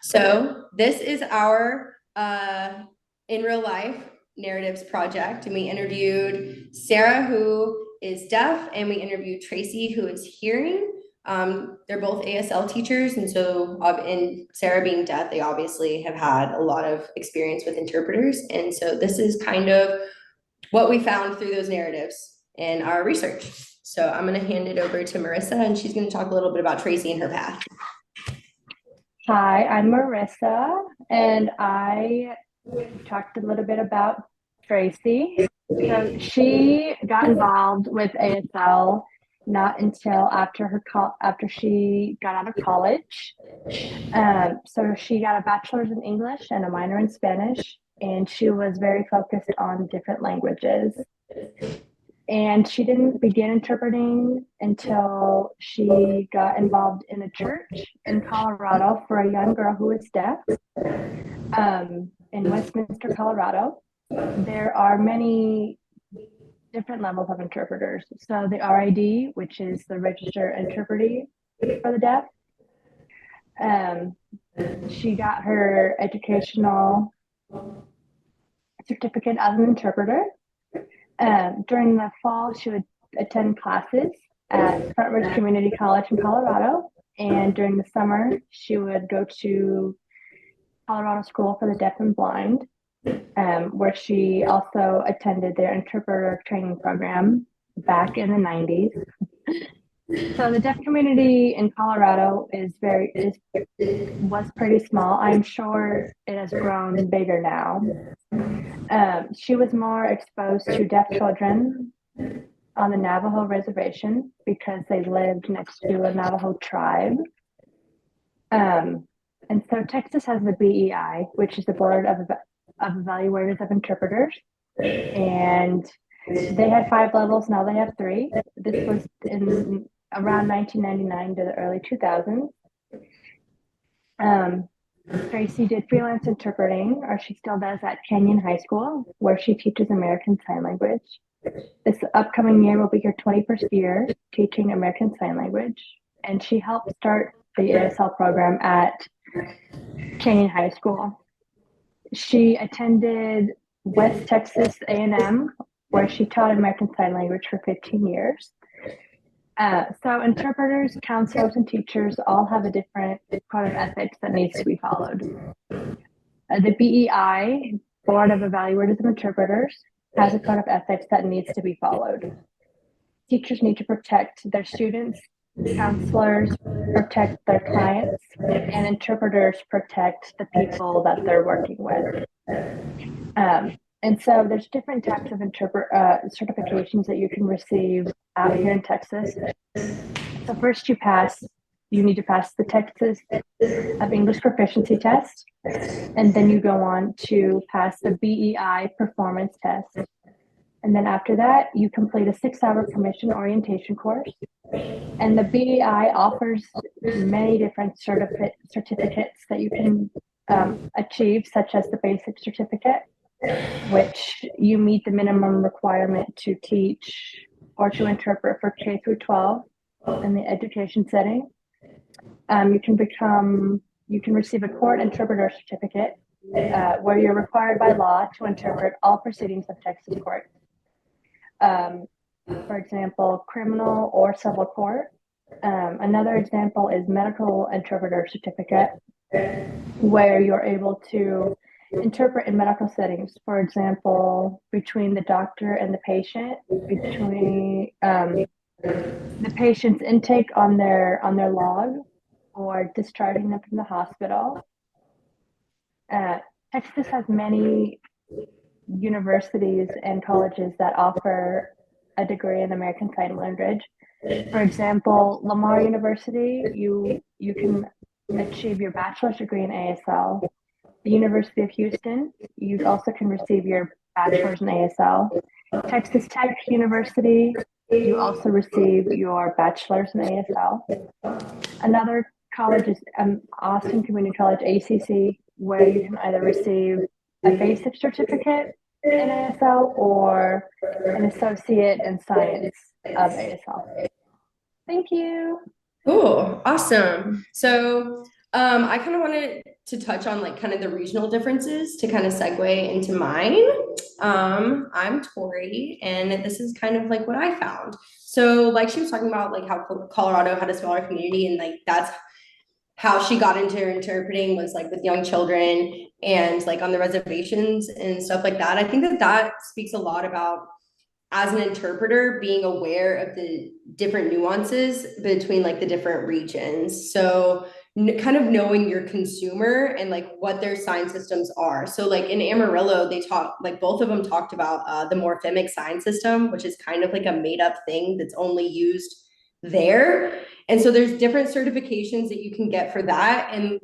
So this is our in real life narratives project, and we interviewed Sarah, who is deaf, and we interviewed Tracy, who is hearing. They're both ASL teachers, and so in Sarah being deaf, they obviously have had a lot of experience with interpreters, and so this is kind of what we found through those narratives in our research. So I'm going to hand it over to Marissa, and she's going to talk a little bit about Tracy and her path. Hi, I'm Marissa, and I talked a little bit about Tracy. So she got involved with ASL not until after she got out of college. So she got a bachelor's in English and a minor in Spanish, and she was very focused on different languages. And she didn't begin interpreting until she got involved in a church in Colorado for a young girl who was deaf in Westminster, Colorado. There are many different levels of interpreters. So the RID, which is the registered interpreter for the deaf, she got her educational certificate as an interpreter. During the fall, she would attend classes at Front Ridge Community College in Colorado. And during the summer, she would go to Colorado School for the Deaf and Blind, where she also attended their interpreter training program back in the 90s. So the deaf community in Colorado was pretty small. I'm sure it has grown bigger now. She was more exposed to deaf children on the Navajo reservation because they lived next to a Navajo tribe. And so Texas has the BEI, which is the Board of Evaluators of Interpreters. And they had 5 levels, now they have 3. This was in around 1999 to the early 2000s. Tracy did freelance interpreting, or she still does at Canyon High School, where she teaches American Sign Language. This upcoming year will be her 21st year teaching American Sign Language, and she helped start the ASL program at Canyon High School. She attended West Texas A&M, where she taught American Sign Language for 15 years. So interpreters, counselors, and teachers all have a different code of ethics that needs to be followed. The BEI, Board of Evaluators of Interpreters, has a code of ethics that needs to be followed. Teachers need to protect their students, counselors protect their clients, and interpreters protect the people that they're working with. And so there's different types of certifications that you can receive out here in Texas. So first you need to pass the Texas of English Proficiency Test, and then you go on to pass the BEI Performance Test. And then after that, you complete a 6-hour commission orientation course. And the BEI offers many different certificates that you can achieve, such as the basic certificate, which you meet the minimum requirement to teach or to interpret for K through 12 in the education setting. You can receive a court interpreter certificate where you're required by law to interpret all proceedings of Texas court. For example, criminal or civil court. Another example is medical interpreter certificate, where you're able to interpret in medical settings, for example, between the doctor and the patient, between the patient's intake on their log, or discharging them from the hospital. Texas has many universities and colleges that offer a degree in American Sign Language. For example, Lamar University, you can achieve your bachelor's degree in ASL. The University of Houston, you also can receive your bachelor's in ASL. Texas Tech University, you also receive your bachelor's in ASL. Another college is Austin Community College, ACC, where you can either receive a basic certificate in ASL or an associate in science of ASL. Thank you. Cool. Awesome. So I kind of want to to touch on like kind of the regional differences to kind of segue into mine. I'm Tori, and this is kind of like what I found. So, like she was talking about, like how Colorado had a smaller community, and like that's how she got into interpreting was like with young children and like on the reservations and stuff like that. I think that that speaks a lot about as an interpreter being aware of the different nuances between like the different regions. So kind of knowing your consumer and like what their sign systems are. So like in Amarillo, they talk like both of them talked about the morphemic sign system, which is kind of like a made up thing that's only used there. And so there's different certifications that you can get for that. And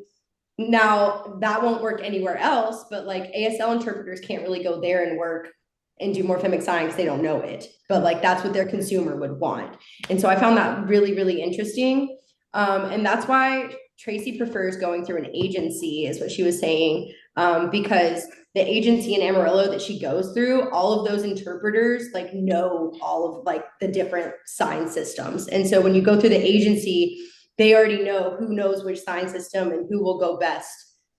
now that won't work anywhere else, but like ASL interpreters can't really go there and work and do morphemic sign because they don't know it. But like that's what their consumer would want. And so I found that really, really interesting. And that's why Tracy prefers going through an agency, is what she was saying, because the agency in Amarillo that she goes through, all of those interpreters like know all of like the different sign systems. And so when you go through the agency, they already know who knows which sign system and who will go best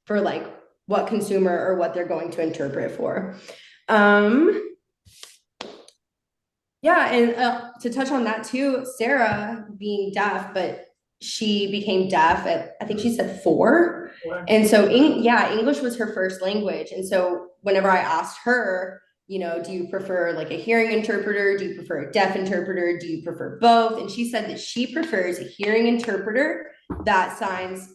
for like what consumer or what they're going to interpret for. Yeah, and to touch on that too, Sarah being deaf, but she became deaf at, I think she said 4. And so, yeah, English was her first language. And so whenever I asked her, you know, do you prefer like a hearing interpreter? Do you prefer a deaf interpreter? Do you prefer both? And she said that she prefers a hearing interpreter that signs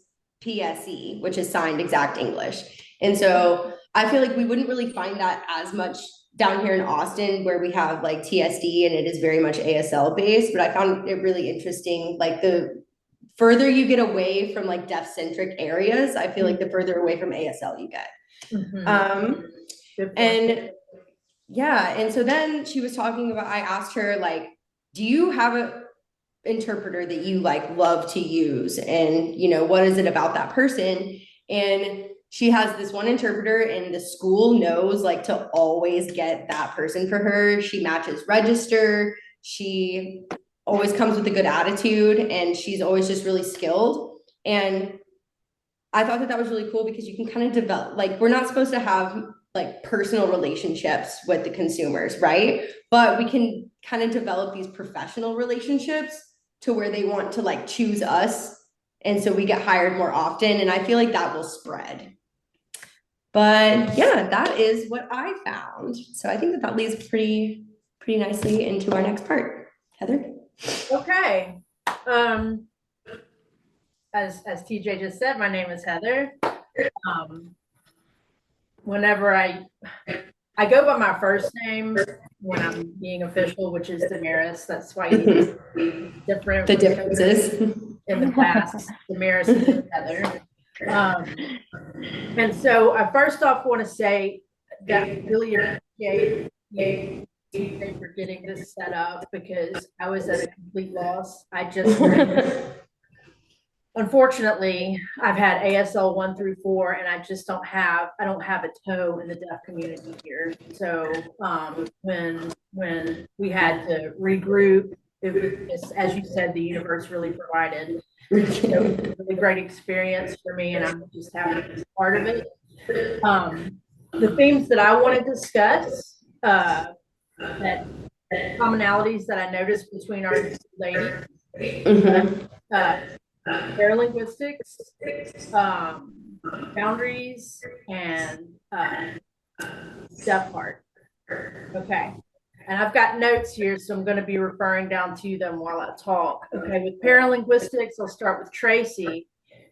PSE, which is signed exact English. And so I feel like we wouldn't really find that as much down here in Austin, where we have like TSD and it is very much ASL based, but I found it really interesting. Like the further you get away from like deaf centric areas, I feel like the further away from ASL you get. And yeah, and so then she was talking about, I asked her like, do you have a interpreter that you like love to use? And you know, what is it about that person? And she has this one interpreter and the school knows like to always get that person for her. She matches register. She always comes with a good attitude and she's always just really skilled. And I thought that that was really cool because you can kind of develop, like, we're not supposed to have like personal relationships with the consumers, right? But we can kind of develop these professional relationships to where they want to like choose us. And so we get hired more often. And I feel like that will spread. But yeah, that is what I found. So I think that that leads pretty nicely into our next part. Heather? Okay. As TJ just said, my name is Heather. Whenever I go by my first name when I'm being official, which is Damaris. That's why you need different. The differences in the past. Damaris and Heather. And so I first off want to say that I really appreciate you for getting this set up, because I was at a complete loss. I just unfortunately, I've had ASL 1 through 4, and I just don't have a toe in the deaf community here. So when we had to regroup, it was just, as you said, the universe really provided. So it was a really great experience for me, and I'm just happy to be part of it. The themes that I want to discuss, that commonalities that I noticed between our ladies, paralinguistics, boundaries, and deaf part. Okay. And I've got notes here, so I'm going to be referring down to them while I talk. Okay, with paralinguistics, I'll start with Tracy.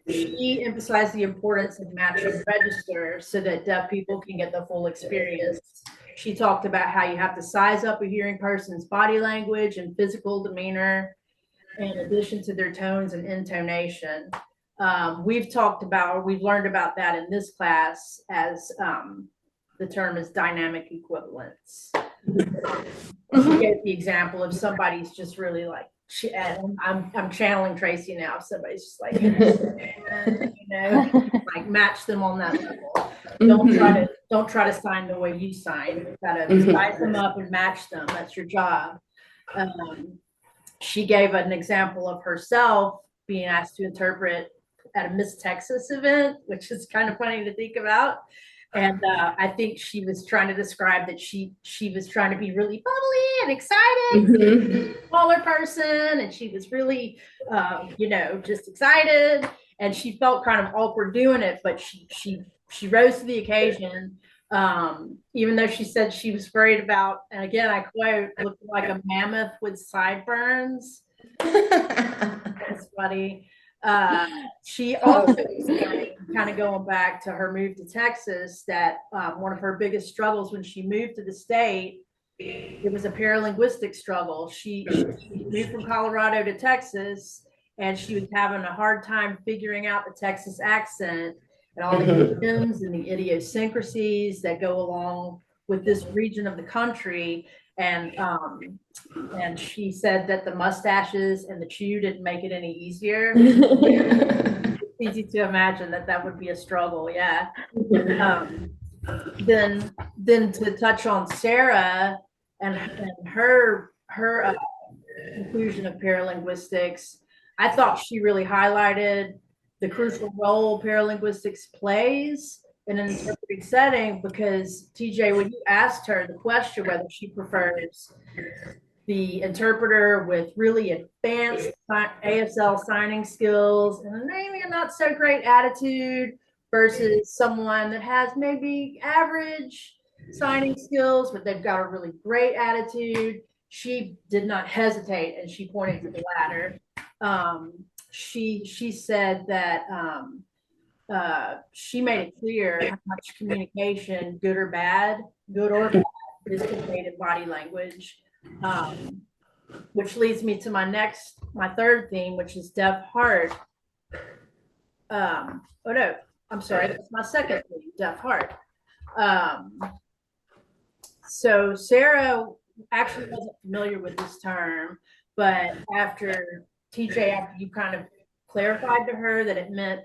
She emphasized the importance of matching register so that deaf people can get the full experience. She talked about how you have to size up a hearing person's body language and physical demeanor, in addition to their tones and intonation. We've learned about that in this class as the term is dynamic equivalence. She gave the example of somebody's just really like, I'm channeling Tracy now. If somebody's just like, like match them on that level. Don't try to sign the way you sign. You gotta size them up and match them. That's your job. She gave an example of herself being asked to interpret at a Miss Texas event, which is kind of funny to think about. And I think she was trying to describe that she was trying to be really bubbly and excited, smaller person, and she was really, just excited. And she felt kind of awkward doing it, but she rose to the occasion. Even though she said she was worried about, and again, I quote, looking like a mammoth with sideburns. That's funny. She also explained, kind of going back to her move to Texas, that one of her biggest struggles when she moved to the state, it was a paralinguistic struggle. She moved from Colorado to Texas, and she was having a hard time figuring out the Texas accent and all the idioms and the idiosyncrasies that go along with this region of the country. And she said that the mustaches and the chew didn't make it any easier. It's easy to imagine that would be a struggle. Yeah. Then to touch on Sarah and her conclusion of paralinguistics, I thought she really highlighted the crucial role paralinguistics plays in an interpreting setting, because TJ, when you asked her the question whether she prefers the interpreter with really advanced ASL signing skills and maybe a not so great attitude versus someone that has maybe average signing skills, but they've got a really great attitude, she did not hesitate, and she pointed to the latter. She said that she made it clear how much communication, good or bad, is conveyed in body language. Which leads me to my third theme, which is deaf heart. Oh no, I'm sorry, that's my second theme, deaf heart. So Sarah actually wasn't familiar with this term, but after you kind of clarified to her that it meant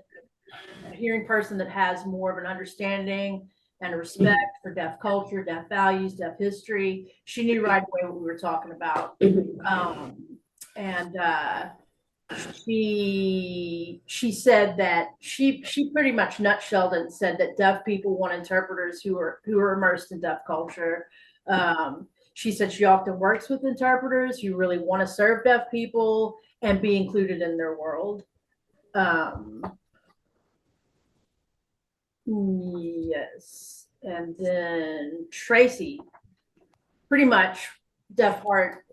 a hearing person that has more of an understanding and a respect for deaf culture, deaf values, deaf history, she knew right away what we were talking about. She said that she pretty much nutshelled it and said that deaf people want interpreters who are immersed in deaf culture. She said she often works with interpreters who really want to serve deaf people and be included in their world. Yes. And then Tracy, pretty much deaf heart.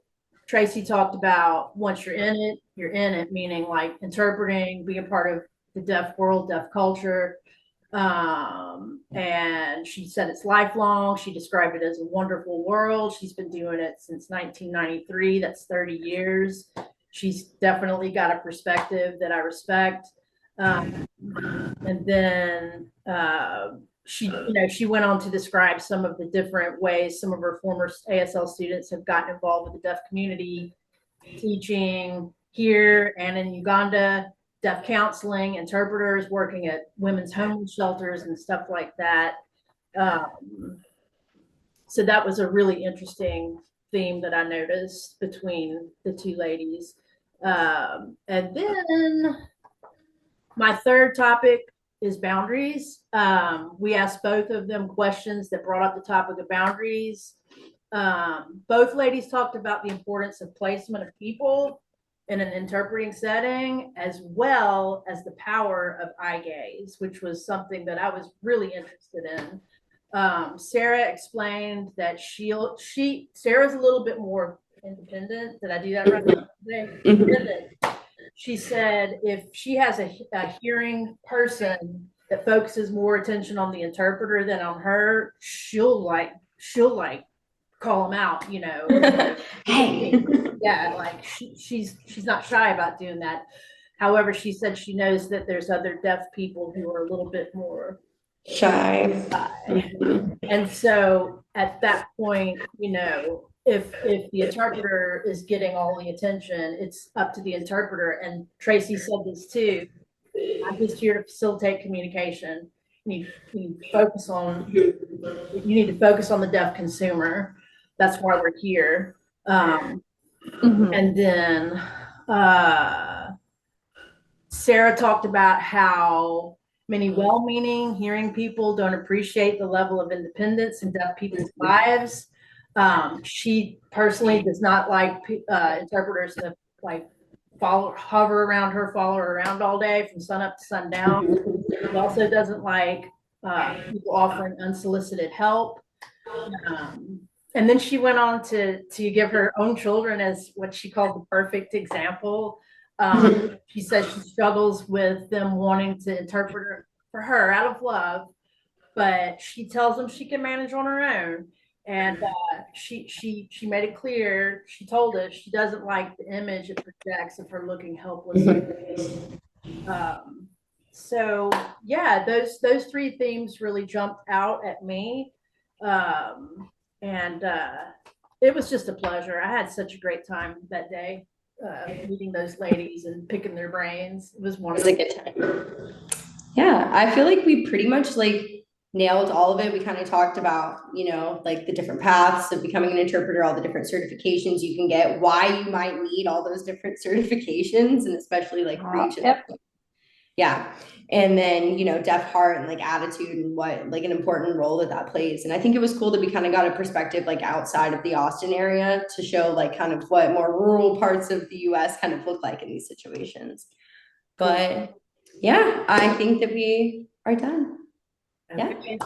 Tracy talked about once you're in it, meaning like interpreting, being part of the deaf world, deaf culture. And she said it's lifelong. She described it as a wonderful world. She's been doing it since 1993. That's 30 years. She's definitely got a perspective that I respect. And then she went on to describe some of the different ways some of her former ASL students have gotten involved with the deaf community, teaching here and in Uganda, deaf counseling, interpreters, working at women's homeless shelters and stuff like that. So that was a really interesting theme that I noticed between the two ladies. And then my third topic is boundaries. We asked both of them questions that brought up the topic of boundaries. Both ladies talked about the importance of placement of people in an interpreting setting, as well as the power of eye gaze, which was something that I was really interested in. Sarah explained that Sarah's a little bit more independent. Did I do that right? She said if she has a hearing person that focuses more attention on the interpreter than on her, she'll call them out, Hey. Yeah, like she's not shy about doing that. However, she said she knows that there's other deaf people who are a little bit more shy. And so at that point, if the interpreter is getting all the attention, it's up to the interpreter. And Tracy said this too. I'm just here to facilitate communication. You need to focus on the deaf consumer. That's why we're here. And then Sarah talked about how many well-meaning hearing people don't appreciate the level of independence in deaf people's lives. She personally does not like interpreters to like hover around her, follow her around all day from sun up to sundown. She also doesn't like people offering unsolicited help. And then she went on to give her own children as what she called the perfect example. She says she struggles with them wanting to interpret for her out of love, but she tells them she can manage on her own. And she made it clear. She told us she doesn't like the image it projects of her looking helpless. So yeah, those three themes really jumped out at me. And it was just a pleasure. I had such a great time that day, meeting those ladies and picking their brains. It was It was wonderful. a good time. Yeah, I feel like we pretty much like nailed all of it. We kind of talked about, like the different paths of becoming an interpreter, all the different certifications you can get, why you might need all those different certifications, and especially like reach. Yep. Yeah. And then, deaf heart and like attitude and what like an important role that plays. And I think it was cool that we kind of got a perspective like outside of the Austin area to show like kind of what more rural parts of the US kind of look like in these situations. But yeah, I think that we are done. Yeah. Okay.